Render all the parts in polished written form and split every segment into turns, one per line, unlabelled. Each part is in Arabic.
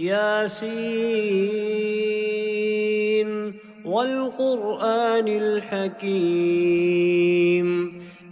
ياسين والقرآن الحكيم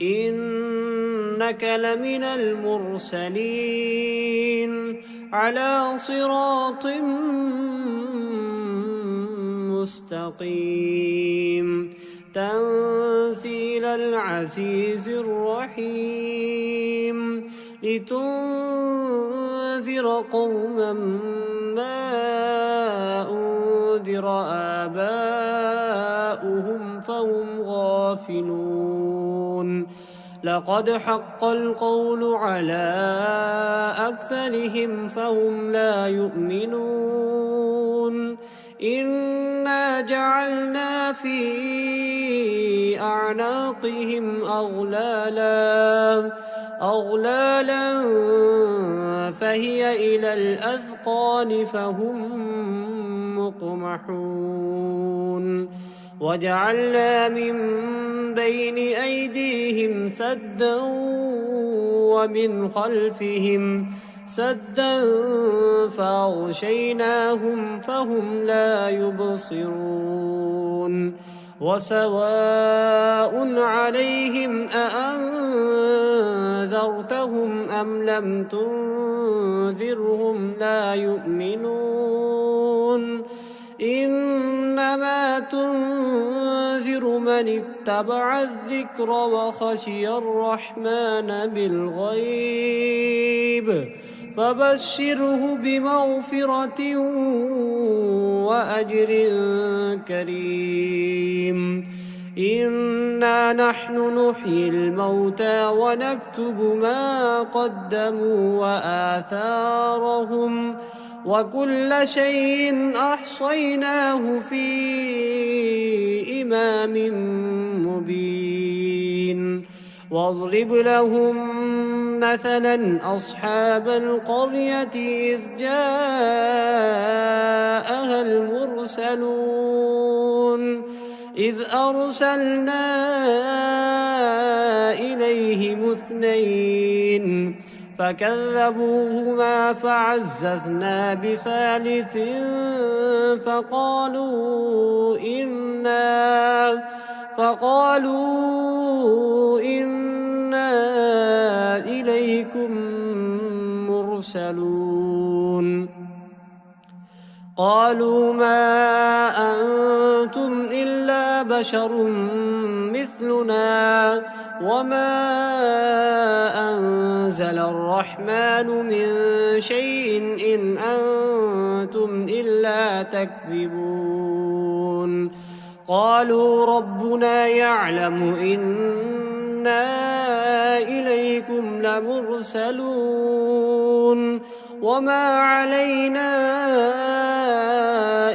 إنك لمن المرسلين على صراط مستقيم تنزيل العزيز الرحيم لتنذر قوما ما أنذر آباؤهم فهم غافلون لقد حق القول على أكثرهم فهم لا يؤمنون إنا جعلنا في أعناقهم أغلالا فهي إلى الأذقان فهم مقمحون وجعلنا من بين أيديهم سدا ومن خلفهم سدا فأغشيناهم فهم لا يبصرون وسواء عليهم أأنذرتهم أم لم تنذرهم لا يؤمنون إنما تنذر من اتبع الذكر وخشي الرحمن بالغيب فبشره بمغفرة وأجر كريم إنا نحن نحيي الموتى ونكتب ما قدموا وآثارهم وكل شيء أحصيناه في إمام مبين واضرب لهم مثلا أصحاب القرية إذ جاءها المرسلون إذ أرسلنا إليهم اثنين فكذبوهما فعززنا بثالث فقالوا إنا إليكم مرسلون قالوا ما أنتم إلا بشر مثلنا وما أنزل الرحمن من شيء إن أنتم إلا تكذبون قالوا ربنا يعلم إنا إليكم لمرسلون وما علينا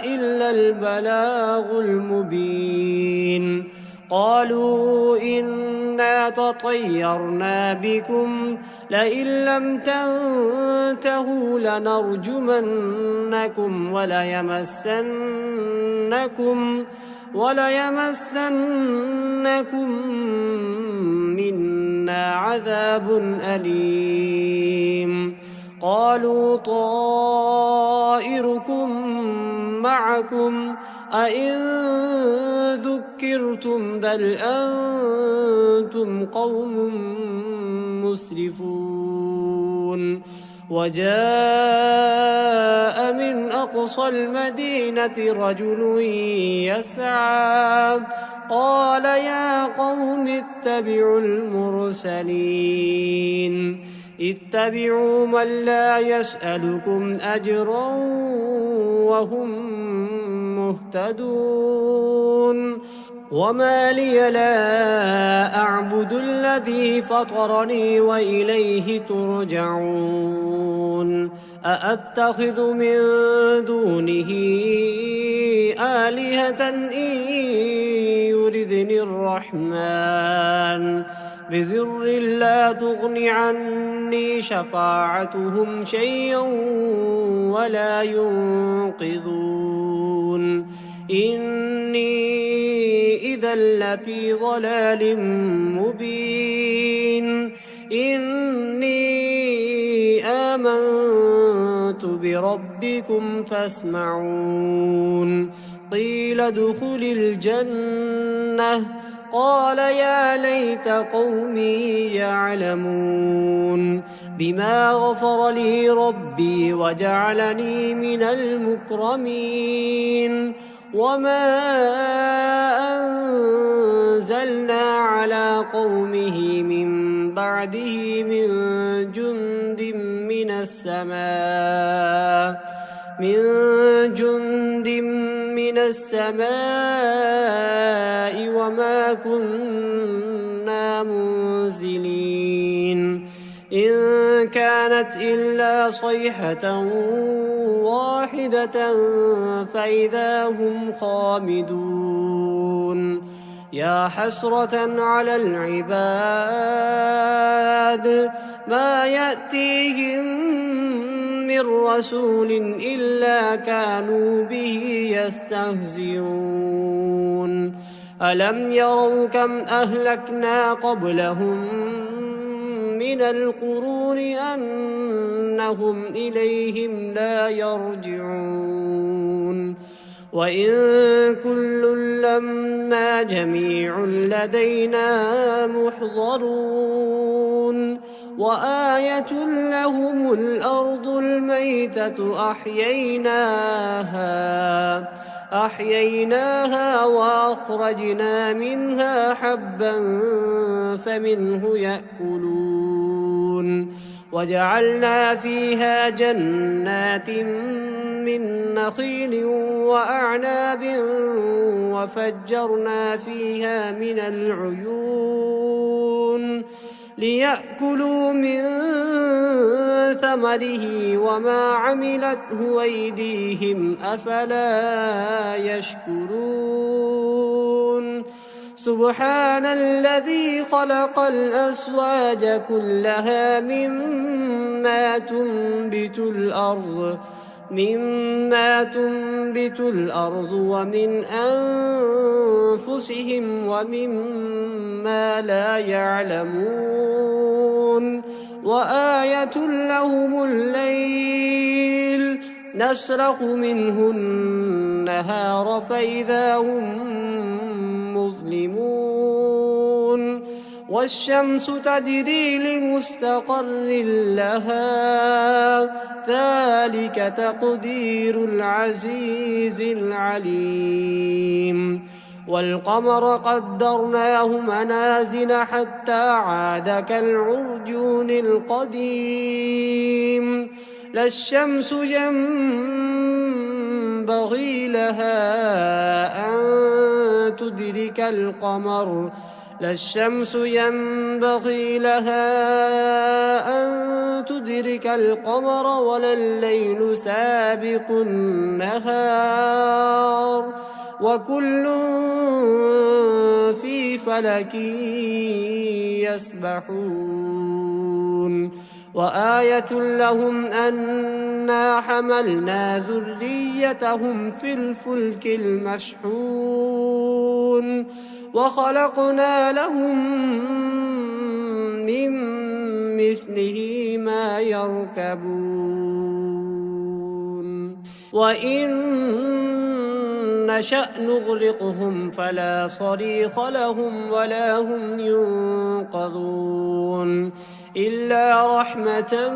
إلا البلاغ المبين قالوا إنا تطيرنا بكم لئن لم تنتهوا لنرجمنكم وليمسنكم منا عذاب أليم قالوا طائركم معكم أئن ذكرتم بل أنتم قوم مسرفون وجاء من أقصى المدينة رجل يسعى قال يا قوم اتبعوا المرسلين اتبعوا من لا يسألكم أجرا وهم مهتدون وما لي لا أعبد الذي فطرني وإليه ترجعون أأتخذ من دونه آلهة إن يردني الرحمن بذر لا تغن عني شفاعتهم شيئا ولا ينقذون إني إذا لفي ضلال مبين إني آمنت بربكم فاسمعون قيل ادخل الجنة قال يا ليت قومي يعلمون بما غفر لي ربي وجعلني من المكرمين وما أنزلنا على قومه من بعده من جند من السماء وما كنا منزلين إن كانت إلا صيحة واحدة فإذا هم خامدون يا حسرة على العباد ما يأتيهم من رسول إلا كانوا به يستهزئون ألم يروا كم أهلكنا قبلهم من القرون أنهم إليهم لا يرجعون وإن كل لما جميع لدينا محضرون وآية لهم الأرض الميتة أحييناها وأخرجنا منها حبا فمنه يأكلون وجعلنا فيها جنات من نخيل وأعناب وفجرنا فيها من العيون ليأكلوا من ثمره وما عملته أيديهم أفلا يشكرون سبحان الذي خلق الأزواج كلها مما تنبت الأرض ومن أنفسهم ومما لا يعلمون وآية لهم الليل نسلخ منه النهار فإذا هم مظلمون والشمس تجري لمستقر لها ذلك تقدير العزيز العليم والقمر قدرناه منازل حتى عاد كالعرجون القديم لا الشمس ينبغي لها أن تدرك القمر ولا الليل سابق النهار وكل في فلك يسبحون وآية لهم أنا حملنا ذريتهم في الفلك المشحون وخلقنا لهم من مثله ما يركبون وإن نشأ نغرقهم فلا صريخ لهم ولا هم ينقذون إلا رحمة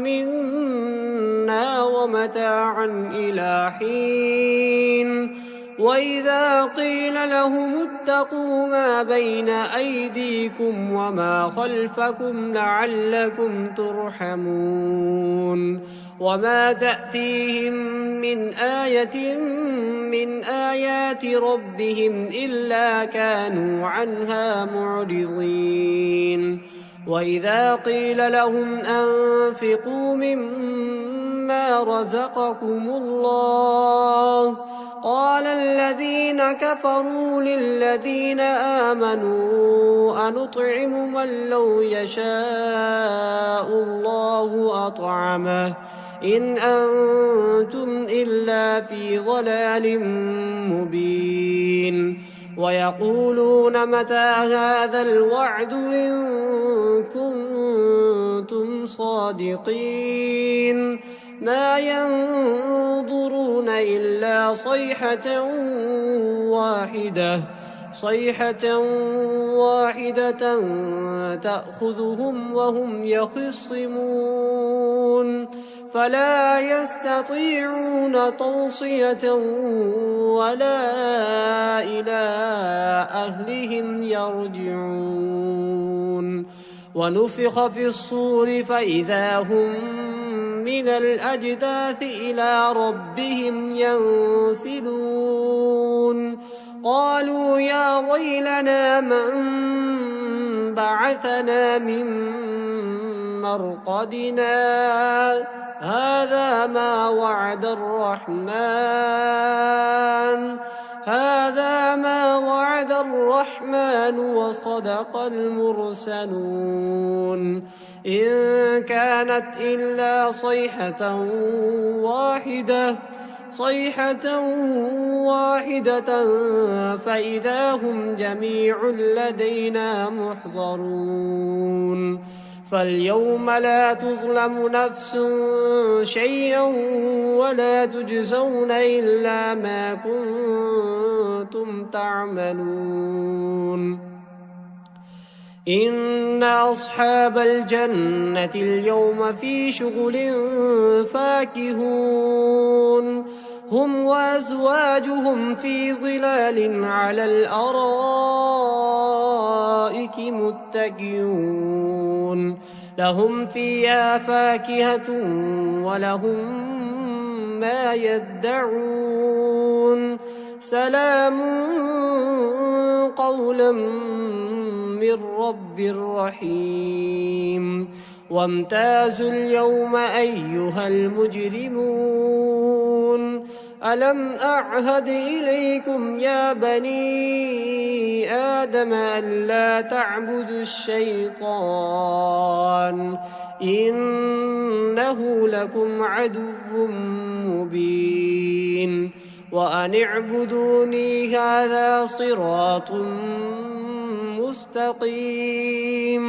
منا ومتاعا إلى حين وإذا قيل لهم اتقوا ما بين أيديكم وما خلفكم لعلكم ترحمون وما تأتيهم من آية من آيات ربهم إلا كانوا عنها معرضين وإذا قيل لهم أنفقوا مما رزقكم الله قال الذين كفروا للذين آمنوا أنطعم من لو يشاء الله أطعمه إن أنتم إلا في ضلال مبين ويقولون متى هذا الوعد إن كنتم صادقين ما ينظرون إلا صيحة واحدة تأخذهم وهم يخصمون فلا يستطيعون توصية ولا إلى أهلهم يرجعون ونفخ في الصور فإذا هم من الأجداث إلى ربهم ينسلون قالوا يا ويلنا من بعثنا من مرقدنا هذا ما وعد الرحمن وصدق المرسلون إن كانت إلا صيحة واحدة فإذا هم جميع لدينا محضرون فاليوم لا تظلم نفس شيئا ولا تجزون إلا ما كنتم تعملون إن أصحاب الجنة اليوم في شغل فاكهون هم وأزواجهم في ظلال على الأرائك متكئون لهم فيها فاكهة ولهم ما يدعون سلام قولا من رب رحيم وامتازوا اليوم أيها المجرمون ألم أعهد إليكم يا بني آدم ألا تعبدوا الشيطان إنه لكم عدو مبين وأن اعبدوني هذا صراط مستقيم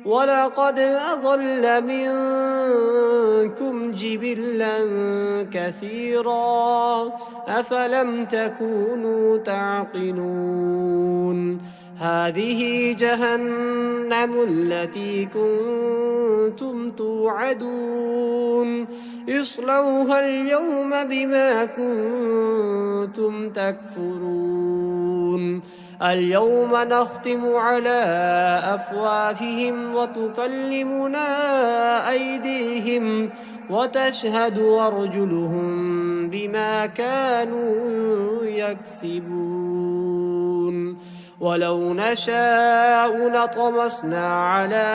ولقد أضل منكم جبلا كثيرا أفلم تكونوا تعقلون هذه جهنم التي كنتم توعدون اصلوها اليوم بما كنتم تكفرون اليوم نختم على أفواههم وتكلمنا أيديهم وتشهد أرجلهم بما كانوا يكسبون ولو نشاء لطمسنا على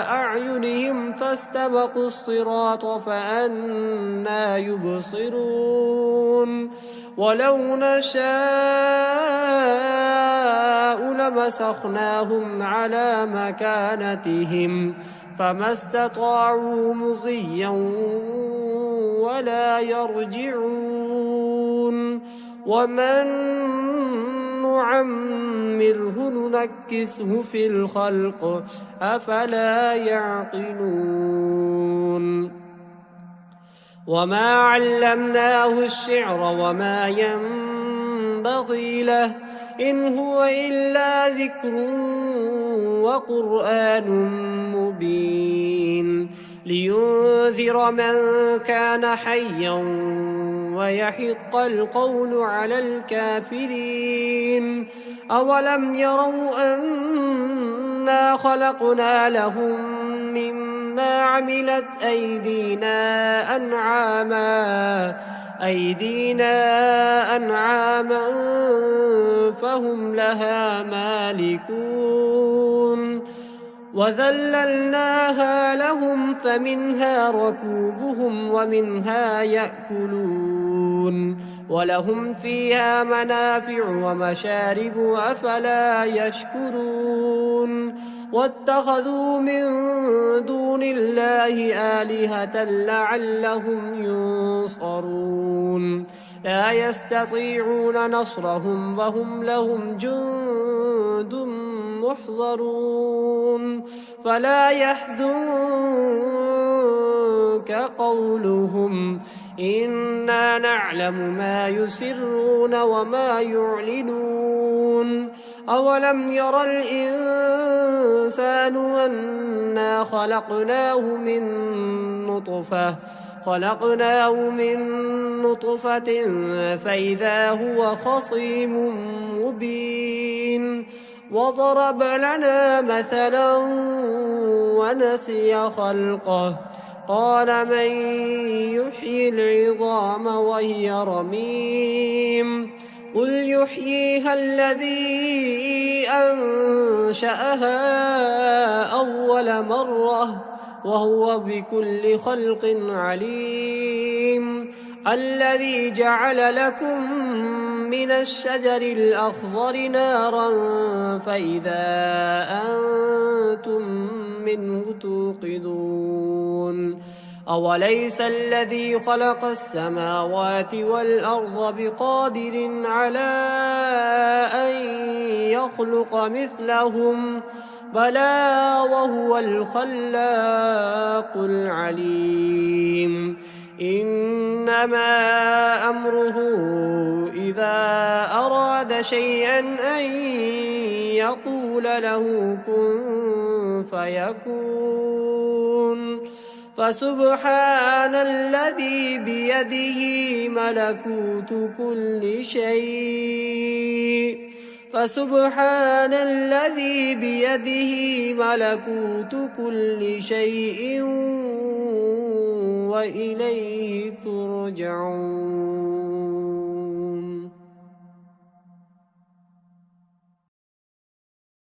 أعينهم فاستبقوا الصراط فأنى يبصرون ولو نشاء لمسخناهم على مكانتهم فما استطاعوا مضيا ولا يرجعون ومن نعمره ننكسه في الخلق أفلا يعقلون وما علمناه الشعر وما ينبغي له إن هو إلا ذكر وقرآن مبين لينذر من كان حيا ويحق القول على الكافرين أولم يروا أنا خلقنا لهم مما عملت أيدينا أنعاما فهم لها مالكون وذللناها لهم فمنها ركوبهم ومنها يأكلون ولهم فيها منافع ومشارب أفلا يشكرون واتخذوا من دون الله آلهة لعلهم ينصرون لا يستطيعون نصرهم وهم لهم جند محضرون فلا يحزنك قولهم إنا نعلم ما يسرون وما يعلنون أولم ير الإنسان أنا خلقناه من نطفة فإذا هو خصيم مبين وضرب لنا مثلا ونسي خلقه قال من يحيي العظام وهي رميم قل يحييها الذي أنشأها أول مرة وهو بكل خلق عليم الذي جعل لكم من الشجر الأخضر نارا فإذا أنتم منه توقدون أوليس الذي خلق السماوات والأرض بقادر على أن يخلق مثلهم بلى وهو الخلاق العليم إنما أمره إذا أراد شيئا أن يقول له كن فيكون فسبحان الذي بيده ملكوت كل شيء وإليه ترجعون.